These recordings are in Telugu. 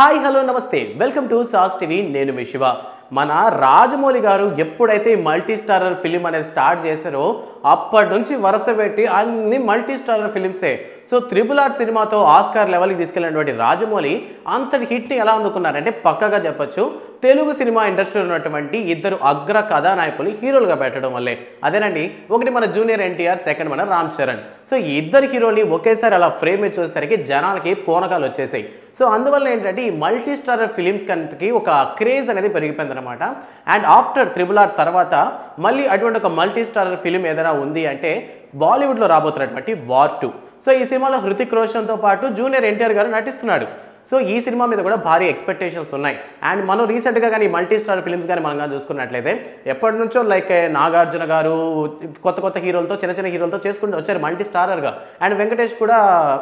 హాయ్ హలో నమస్తే వెల్కమ్ టు సాస్ టీవీ నేను మీ శివ మన రాజమౌళి గారు ఎప్పుడైతే మల్టీ స్టారర్ ఫిలిం అనేది స్టార్ట్ చేశారో అప్పటి నుంచి వరుస పెట్టి అన్ని మల్టీ స్టారర్ ఫిలిమ్సే సో త్రిబుల్ ఆర్ సినిమాతో ఆస్కార్ లెవెల్కి తీసుకెళ్ళినటువంటి రాజమౌళి అంతటి హిట్ని ఎలా అందుకున్నారంటే పక్కగా చెప్పొచ్చు తెలుగు సినిమా ఇండస్ట్రీలో ఉన్నటువంటి ఇద్దరు అగ్ర కథానాయకులు హీరోలుగా పెట్టడం వల్లే అదేనండి ఒకటి మన జూనియర్ ఎన్టీఆర్ సెకండ్ మన రామ్ చరణ్ సో ఈ ఇద్దరు హీరోని ఒకేసారి అలా ఫ్రేమ్ వచ్చేసరికి జనాలకి పూనకాలు వచ్చేసాయి సో అందువల్ల ఏంటంటే ఈ మల్టీ స్టారర్ ఫిలిమ్స్ కంటే ఒక క్రేజ్ అనేది పెరిగిపోయింది అనమాట అండ్ ఆఫ్టర్ త్రిబుల్ ఆర్ తర్వాత మళ్ళీ అటువంటి ఒక మల్టీ స్టారర్ ఫిలిం ఏదైనా ఉంది అంటే బాలీవుడ్లో రాబోతున్నటువంటి వార్ 2 సో ఈ సినిమాలో హృతిక్ రోషన్తో పాటు జూనియర్ ఎన్టీఆర్ గారు నటిస్తున్నాడు సో ఈ సినిమా మీద కూడా భారీ ఎక్స్పెక్టేషన్స్ ఉన్నాయి అండ్ మనం రీసెంట్గా కానీ మల్టీ స్టార్ ఫిల్మ్స్ కానీ మనం కానీ చూసుకున్నట్లయితే ఎప్పటి నుంచో లైక్ నాగార్జున గారు కొత్త హీరోలతో చిన్న హీరోలతో చేసుకుంటూ వచ్చారు మల్టీ స్టారర్గా అండ్ వెంకటేష్ కూడా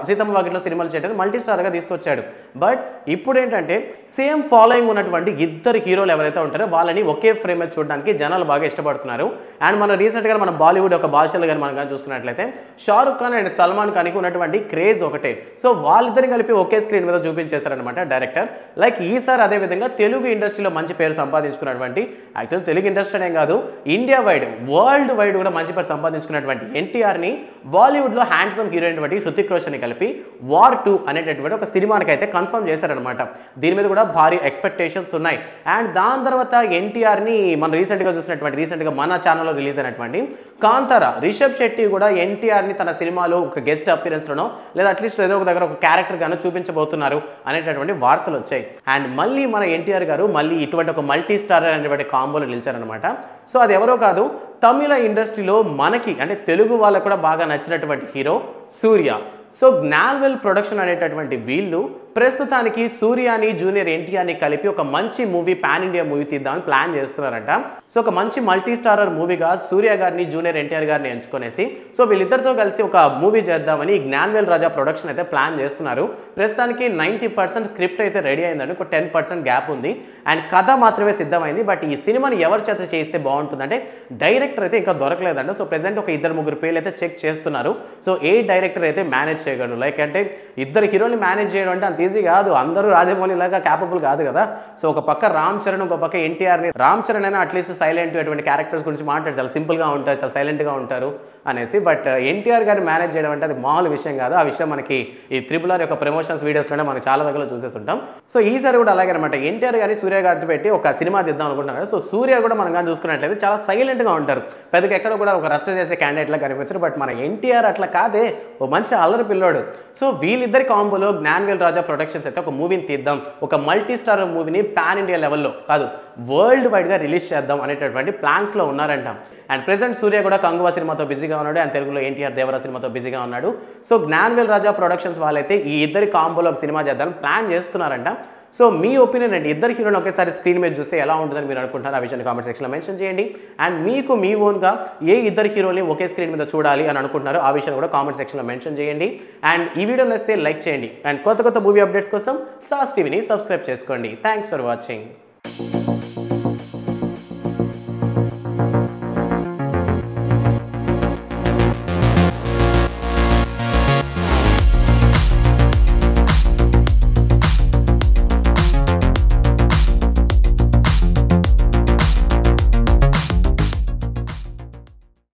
సీతమ్మ వాకిట్లో సినిమాలు చేయడానికి మల్టీ స్టార్గా తీసుకొచ్చాడు బట్ ఇప్పుడు ఏంటంటే సేమ్ ఫాలోయింగ్ ఉన్నటువంటి ఇద్దరు హీరోలు ఎవరైతే ఉంటారో వాళ్ళని ఒకే ఫ్రేమ్ మీద చూడడానికి జనాలు బాగా ఇష్టపడుతున్నారు అండ్ మనం రీసెంట్గా మన బాలీవుడ్ ఒక భాషలు కానీ మనం కానీ చూసుకున్నట్లయితే షారుఖ్ ఖాన్ అండ్ సల్మాన్ ఖాన్కి ఉన్నటువంటి క్రేజ్ ఒకటే సో వాళ్ళిద్దరిని కలిపి ఒకే స్క్రీన్ మీద చేశారనమాట డైరెక్టర్ లైక్ ఈసారి అదేవిధంగా తెలుగు ఇండస్ట్రీలో మంచి పేరు సంపాదించుకున్నటువంటి యాక్చువల్ తెలుగు ఇండస్ట్రీ అనే కాదు ఇండియా వైడ్ వరల్డ్ వైడ్ కూడా మంచి పేరు సంపాదించుకున్నటువంటి ఎన్టీఆర్ని బాలీవుడ్లో హ్యాండ్సమ్ హీరోయిన్ బట్టి హృతిక్ రోషన్ని కలిపి వార్ 2 అనేటటువంటి ఒక సినిమానికి అయితే కన్ఫర్మ్ చేశారనమాట దీని మీద కూడా భారీ ఎక్స్పెక్టేషన్స్ ఉన్నాయి అండ్ దాని తర్వాత ఎన్టీఆర్ని మనం రీసెంట్గా మన ఛానల్లో రిలీజ్ అయినటువంటి కాంతారా రిషబ్ శెట్టి కూడా ఎన్టీఆర్ని తన సినిమాలో ఒక గెస్ట్ అపిరెన్స్లోనో లేదా అట్లీస్ట్ ఏదో ఒక దగ్గర ఒక క్యారెక్టర్ గానో చూపించబోతున్నారు అనేటటువంటి వార్తలు వచ్చాయి అండ్ మళ్ళీ మన ఎన్టీఆర్ గారు మళ్ళీ ఇటువంటి ఒక మల్టీ స్టార్ అనేటువంటి కాంబోలో నిలిచారనమాట సో అది ఎవరో కాదు తమిళ ఇండస్ట్రీలో మనకి అంటే తెలుగు వాళ్ళకు కూడా బాగా నచ్చినటువంటి హీరో సూర్య సో జ్ఞాల్వెల్ ప్రొడక్షన్ అనేటటువంటి వీళ్ళు ప్రస్తుతానికి సూర్యాని జూనియర్ ఎన్టీఆర్ని కలిపి ఒక మంచి మూవీ పాన్ ఇండియా మూవీ తీద్దామని ప్లాన్ చేస్తున్నారంట సో ఒక మంచి మల్టీ స్టారర్ మూవీగా సూర్య గారిని జూనియర్ ఎన్టీఆర్ గారిని ఎంచుకునేసి సో వీళ్ళిద్దరితో కలిసి ఒక మూవీ చేద్దామని జ్ఞాన్వేల్ రాజా ప్రొడక్షన్ అయితే ప్లాన్ చేస్తున్నారు ప్రస్తుతానికి 90% స్క్రిప్ట్ అయితే రెడీ అయిందండి ఒక 10% గ్యాప్ ఉంది అండ్ కథ మాత్రమే సిద్ధమైంది బట్ ఈ సినిమాని ఎవరి చేత చేస్తే బాగుంటుందంటే డైరెక్టర్ అయితే ఇంకా దొరకలేదంట సో ప్రెసెంట్ ఒక 2-3 పేర్లు అయితే చెక్ చేస్తున్నారు సో ఏ డైరెక్టర్ అయితే మేనేజ్ చేయగలరు లైక్ అంటే ఇద్దరు హీరోని మేనేజ్ చేయడం అంటే అంత ఈజీ కాదు అందరూ రాజమౌళి లాగా క్యాపబుల్ కాదు కదా సో ఒక పక్క రామ్ చరణ్ ఒక పక్క ఎన్టీఆర్ని రామ్ చరణ్ అయినా అట్లీస్ట్ సైలెంట్ అటువంటి క్యారెక్టర్స్ గురించి మాట్లాడు చాలా సింపుల్గా ఉంటారు చాలా సైలెంట్గా ఉంటారు అనేసి బట్ ఎన్టీఆర్ గారిని మేనేజ్ చేయడం అంటే అది మామూలు విషయం కాదు ఆ విషయం మనకి ఈ త్రిబుల్ ఆర్ యొక్క ప్రమోషన్స్ వీడియోస్లోనే మనం చాలా దగ్గర చూసేస్తుంటాం సో ఈసారి కూడా అలాగే అనమాట ఎన్టీఆర్ గారిని సూర్య గారితో పెట్టి ఒక సినిమా తీద్దాం అనుకుంటున్నారు సో సూర్య కూడా మనం కానీ చూసుకున్నట్లయితే చాలా సైలెంట్గా ఉంటారు పెద్దగా ఎక్కడ కూడా ఒక రచ్చ చేసే క్యాండిడేట్లా కనిపించారు బట్ మన ఎన్టీఆర్ అట్లా కాదే ఓ మంచి అల్లరి పిల్లోడు సో వీళ్ళిద్దరి కాంబోలో జ్ఞాన్వేల్ రాజా ప్రొడక్షన్స్ అయితే ఒక మూవీని తీద్దాం ఒక మల్టీ స్టార్ మూవీని పాన్ ఇండియా లెవెల్లో కాదు వరల్డ్ వైడ్గా రిలీజ్ చేద్దాం అనేటటువంటి ప్లాన్స్లో ఉన్నారంట అండ్ ప్రెసెంట్ సూర్య కూడా కంగువా సినిమాతో బిజీగా ఉన్నాడు అండ్ తెలుగులో ఎన్టీఆర్ దేవరా సినిమాతో బిజీగా ఉన్నాడు సో జ్ఞాన్వేల్ రాజా ప్రొడక్షన్స్ వాళ్ళైతే ఈ ఇద్దరి కాంబోలో ఒక సినిమా చేద్దామని ప్లాన్ చేస్తున్నారంట సో మీ ఒపీనియన్ అండి ఇద్దరు హీరోని ఒకేసారి స్క్రీన్ మీద చూస్తే ఎలా ఉంటుందని మీరు అనుకుంటారు ఆ విషయాన్ని కామెంట్ సెక్షన్లో మెన్షన్ చేయండి అండ్ మీకు మీ ఓన్గా ఏ ఇద్దరు హీరోని ఒకే స్క్రీన్ మీద చూడాలి అని అనుకుంటున్నారో ఆ విషయాన్ని కూడా కామెంట్ సెక్షన్లో మెన్షన్ చేయండి అండ్ ఈ వీడియో నచ్చితే లైక్ చేయండి అండ్ కొత్త మూవీ అప్డేట్స్ కోసం సాస్ టీవీని సబ్స్క్రైబ్ చేసుకోండి థ్యాంక్స్ ఫర్ వాచింగ్